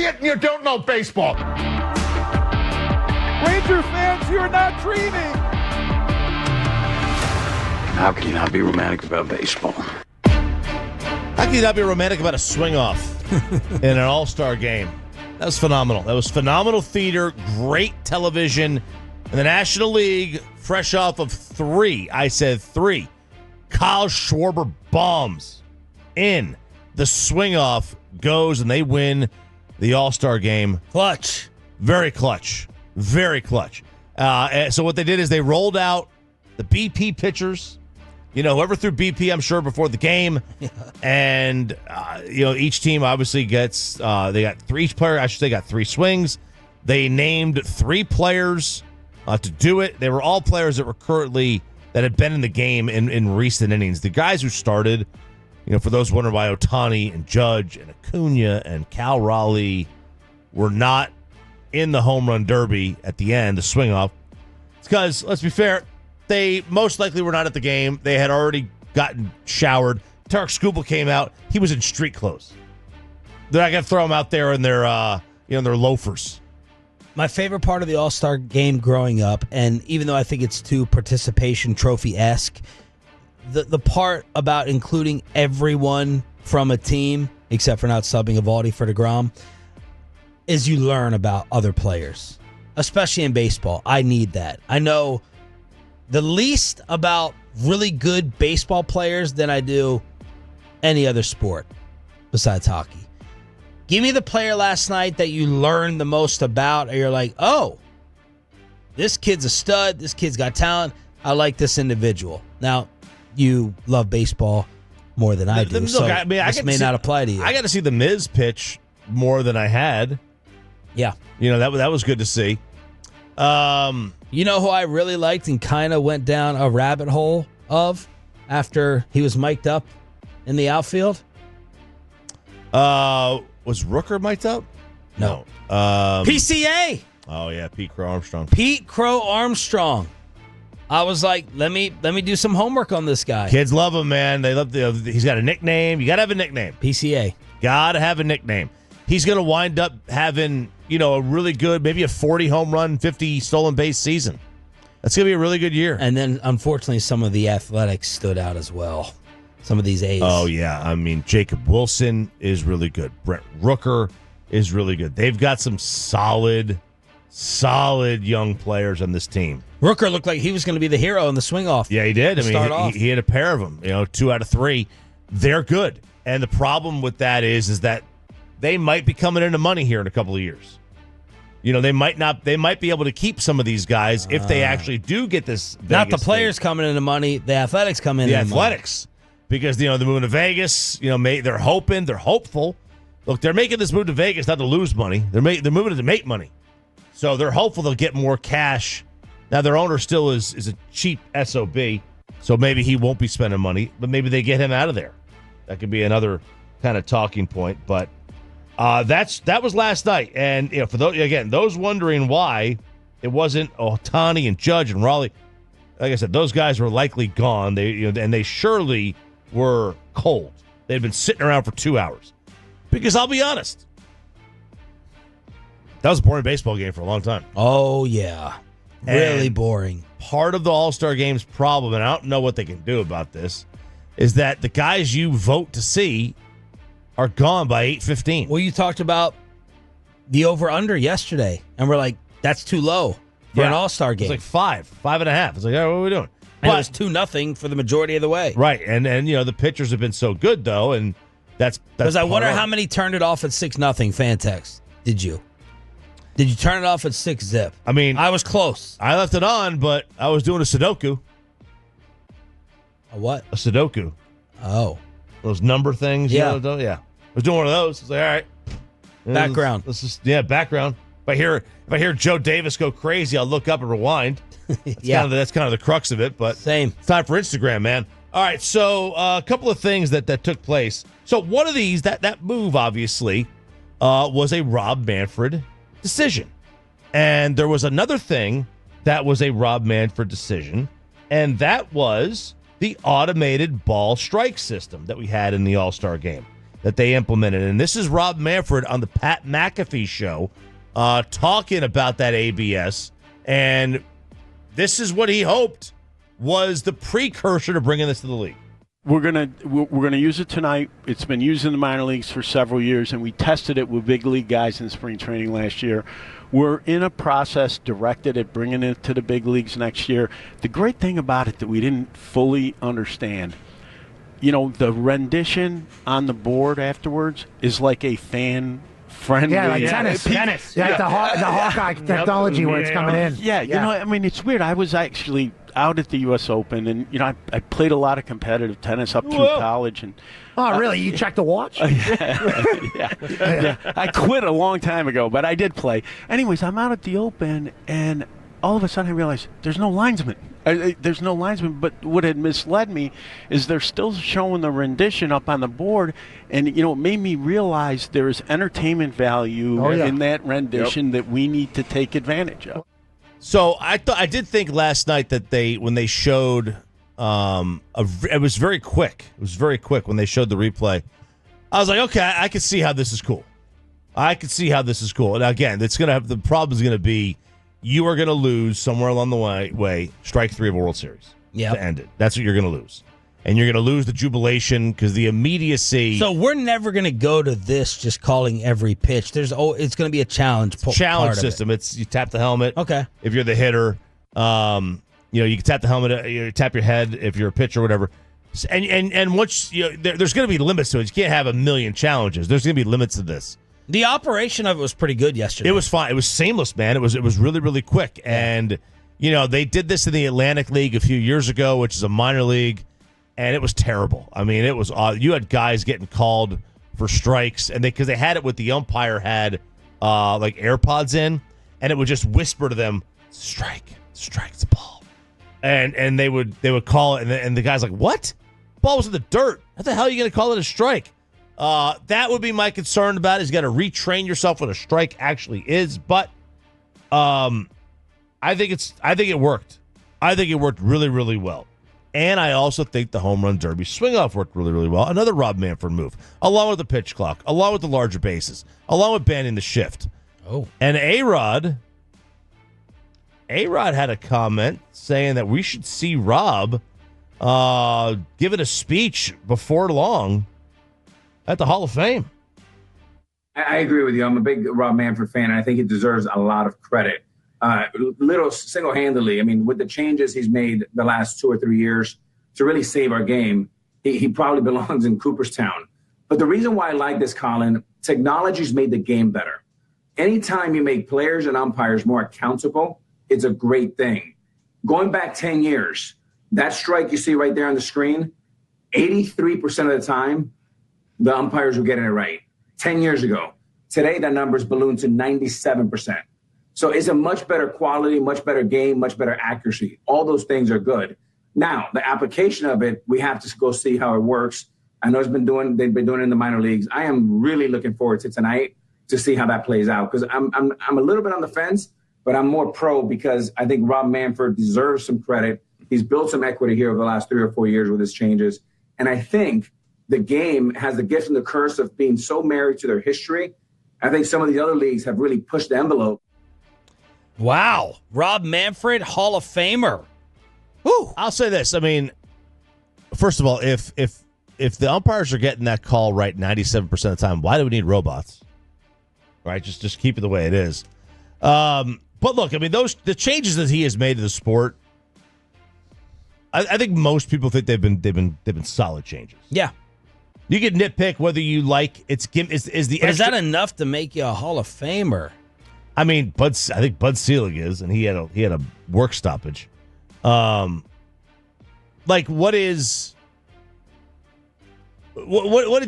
idiot and you don't know baseball. Ranger fans, you're not dreaming. How can you not be romantic about baseball? How can you not be romantic about a swing-off in an all-star game? That was phenomenal. That was phenomenal theater, great television. In the National League, fresh off of three Kyle Schwarber bombs in. The swing-off goes, and they win the all-star game. Clutch. Very clutch. Very clutch. So what they did is they rolled out the BP pitchers. Whoever threw BP, I'm sure, before the game. And, each team obviously gets, each player, got 3 swings. They named 3 players to do it. They were all players that had been in the game in recent innings. The guys who started, for those wondering why Ohtani and Judge and Acuna and Cal Raleigh were not in the home run derby at the end, the swing off, it's because, let's be fair, they most likely were not at the game. They had already gotten showered. Tarek Skubal came out. He was in street clothes. They're not going to throw him out there in their, their loafers. My favorite part of the All-Star game growing up, and even though I think it's too participation trophy-esque, the part about including everyone from a team, except for not subbing Evaldi for DeGrom, is you learn about other players, especially in baseball. I need that. I know the least about really good baseball players than I do any other sport besides hockey. Give me the player last night that you learned the most about, or you're like, oh, this kid's a stud, this kid's got talent, I like this individual. Now, you love baseball more than I do, so this may not apply to you. I got to see the Miz pitch more than I had. Yeah. That was good to see. You know who I really liked and kind of went down a rabbit hole of after he was mic'd up in the outfield? Was Rooker mic'd up? No. PCA. Oh, yeah, Pete Crow Armstrong. Pete Crow Armstrong. I was like, let me do some homework on this guy. Kids love him, man. They love he's got a nickname. You got to have a nickname. PCA. Got to have a nickname. He's going to wind up having, a really good, maybe a 40 home run, 50 stolen base season. That's going to be a really good year. And then, unfortunately, some of the athletics stood out as well. Some of these A's. Oh, yeah. I mean, Jacob Wilson is really good. Brent Rooker is really good. They've got some solid young players on this team. Rooker looked like he was going to be the hero in the swing-off. Yeah, he did. He had a pair of them, 2 out of 3. They're good. And the problem with that is that they might be coming into money here in a couple of years. They might be able to keep some of these guys if they actually do get this Vegas not the players thing. coming into money, the athletics come in. The athletics. Money. Because, they're moving to Vegas, they're hopeful. Look, they're making this move to Vegas not to lose money. They're moving it to make money. So they're hopeful they'll get more cash. Now, their owner still is a cheap SOB, so maybe he won't be spending money, but maybe they get him out of there. That could be another kind of talking point, but that was last night. And for those wondering why it wasn't Ohtani and Judge and Raleigh, like I said, those guys were likely gone. They surely were cold. They'd been sitting around for 2 hours. Because I'll be honest, that was a boring baseball game for a long time. Oh yeah, really boring. Part of the All-Star Game's problem, and I don't know what they can do about this, is that the guys you vote to see are gone by 8:15. Well, you talked about the over-under yesterday, and we're like, that's too low for an All-Star game. It's like 5.5. It's like, what are we doing? And it was 2-0 for the majority of the way. Right, and the pitchers have been so good, though, and that's because I wonder how many turned it off at 6-0 fan text. Did you turn it off at 6-zip? I mean, I was close. I left it on, but I was doing a Sudoku. A what? A Sudoku. Oh. Those number things. Yeah. Yeah. I was doing one of those. I was like, all right. Background. Let's just, background. If I hear Joe Davis go crazy, I'll look up and rewind. That's kind of the crux of it. But same. It's time for Instagram, man. All right, so a couple of things that took place. So one of these, that move, obviously, was a Rob Manfred decision. And there was another thing that was a Rob Manfred decision, and that was the automated ball strike system that we had in the All-Star game. that they implemented. And this is Rob Manfred on the Pat McAfee show talking about that ABS. And this is what he hoped was the precursor to bringing this to the league. We're gonna use it tonight. It's been used in the minor leagues for several years, and we tested it with big league guys in spring training last year. We're in a process directed at bringing it to the big leagues next year. The great thing about it that we didn't fully understand, the rendition on the board afterwards is like a fan-friendly. Yeah, like tennis. Yeah, the Hawkeye technology where it's coming in. Yeah, it's weird. I was actually out at the U.S. Open, and I played a lot of competitive tennis up through college. And really? You checked the watch? Yeah. I quit a long time ago, but I did play. Anyways, I'm out at the Open, and all of a sudden I realized there's no linesman. There's no linesman, but what had misled me is they're still showing the rendition up on the board, and it made me realize there is entertainment value in that rendition that we need to take advantage of. So I did think last night that when they showed, it was very quick. It was very quick when they showed the replay. I was like, okay, I can see how this is cool. And again, the problem is gonna be you are gonna lose somewhere along the way. Strike 3 of a World Series to end it. That's what you're gonna lose. And you're going to lose the jubilation because the immediacy. So we're never going to go to this just calling every pitch. It's going to be a challenge. Challenge system. It's you tap the helmet. Okay. If you're the hitter, you can tap the helmet. You tap your head if you're a pitcher or whatever. And once there's going to be limits to it. You can't have a million challenges. There's going to be limits to this. The operation of it was pretty good yesterday. It was fine. It was seamless, man. It was really, really quick. And they did this in the Atlantic League a few years ago, which is a minor league. And it was terrible. I mean, it was you had guys getting called for strikes, and because they had it with the umpire had like AirPods in, and it would just whisper to them, "Strike, it's a ball," and they would call it, and the guy's like, "What? The ball was in the dirt. How the hell are you going to call it a strike?" That would be my concern about it. Is you got to retrain yourself what a strike actually is. But I think it worked. I think it worked really, really well. And I also think the home run derby swing-off worked really, really well. Another Rob Manfred move, along with the pitch clock, along with the larger bases, along with banning the shift. Oh. And A-Rod had a comment saying that we should see Rob giving a speech before long at the Hall of Fame. I agree with you. I'm a big Rob Manfred fan, and I think he deserves a lot of credit. Little single-handedly, with the changes he's made the last 2 or 3 years to really save our game, he probably belongs in Cooperstown. But the reason why I like this, Colin, technology's made the game better. Anytime you make players and umpires more accountable, it's a great thing. Going back 10 years, that strike you see right there on the screen, 83% of the time, the umpires were getting it right. 10 years ago. Today, that number's ballooned to 97%. So it's a much better quality, much better game, much better accuracy. All those things are good. Now, the application of it, we have to go see how it works. I know they've been doing it in the minor leagues. I am really looking forward to tonight to see how that plays out because I'm a little bit on the fence, but I'm more pro because I think Rob Manfred deserves some credit. He's built some equity here over the last 3 or 4 years with his changes. And I think the game has the gift and the curse of being so married to their history. I think some of the other leagues have really pushed the envelope. Wow. Rob Manfred, Hall of Famer. Woo. I'll say this. First of all, if the umpires are getting that call right 97% of the time, why do we need robots? Right? Just keep it the way it is. But look, the changes that he has made to the sport, I think most people think they've been solid changes. Yeah. You can nitpick whether you like is that enough to make you a Hall of Famer? I think Bud Selig is, and he had a work stoppage. What did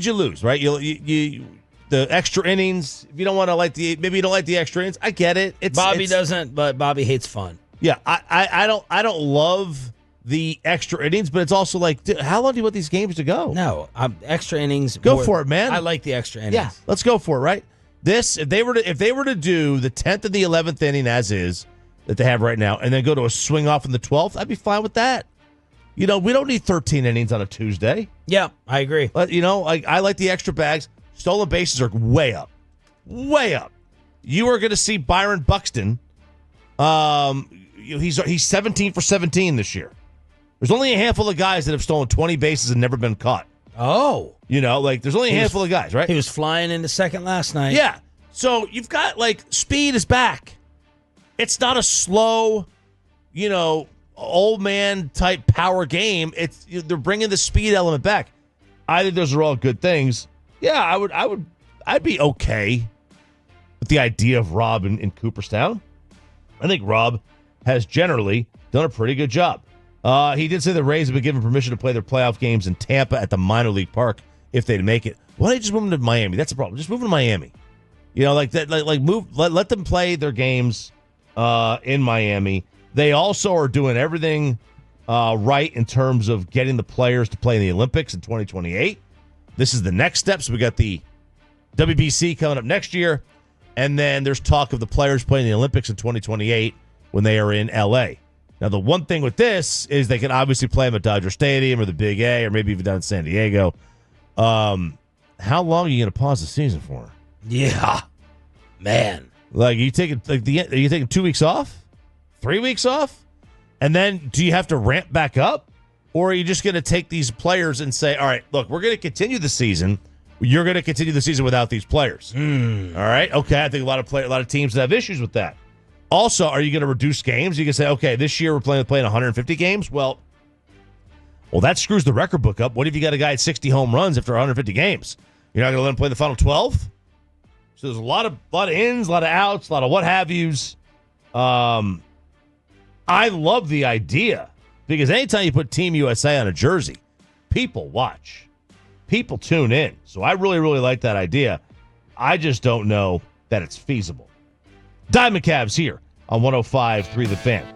you lose? Right, you the extra innings. If you don't want to maybe you don't like the extra innings. I get it. Bobby doesn't, but Bobby hates fun. Yeah, I don't love the extra innings, but it's also like, dude, how long do you want these games to go? No, extra innings. Go for it, man. I like the extra innings. Yeah, let's go for it. Right. This, if they were to do the 10th and the 11th inning as is that they have right now, and then go to a swing off in the 12th, I'd be fine with that. We don't need 13 innings on a Tuesday. Yeah, I agree. But, I like the extra bags. Stolen bases are way up. Way up. You are going to see Byron Buxton. He's 17 for 17 this year. There's only a handful of guys that have stolen 20 bases and never been caught. Oh. There's only a handful of guys, right? He was flying into second last night. Yeah. So you've got, speed is back. It's not a slow, old man type power game. They're bringing the speed element back. I think those are all good things. Yeah, I'd be okay with the idea of Rob in Cooperstown. I think Rob has generally done a pretty good job. He did say the Rays have been given permission to play their playoff games in Tampa at the minor league park if they'd make it. Why don't you just move them to Miami? That's the problem. Just move them to Miami. Let them play their games in Miami. They also are doing everything right in terms of getting the players to play in the Olympics in 2028. This is the next step. So we got the WBC coming up next year, and then there's talk of the players playing the Olympics in 2028 when they are in LA. Now, the one thing with this is they can obviously play them at Dodger Stadium or the Big A or maybe even down in San Diego. How long are you going to pause the season for? Yeah, man. Are you taking 2 weeks off, 3 weeks off, and then do you have to ramp back up, or are you just going to take these players and say, all right, look, we're going to continue the season. You're going to continue the season without these players. All right, okay. I think a lot of teams have issues with that. Also, are you going to reduce games? You can say, okay, this year we're playing 150 games. Well, that screws the record book up. What if you got a guy at 60 home runs after 150 games? You're not going to let him play the final 12? So there's a lot of ins, a lot of outs, a lot of what have yous. I love the idea because anytime you put Team USA on a jersey, people watch. People tune in. So I really, really like that idea. I just don't know that it's feasible. Diamond Cavs here on 105.3 The Fan.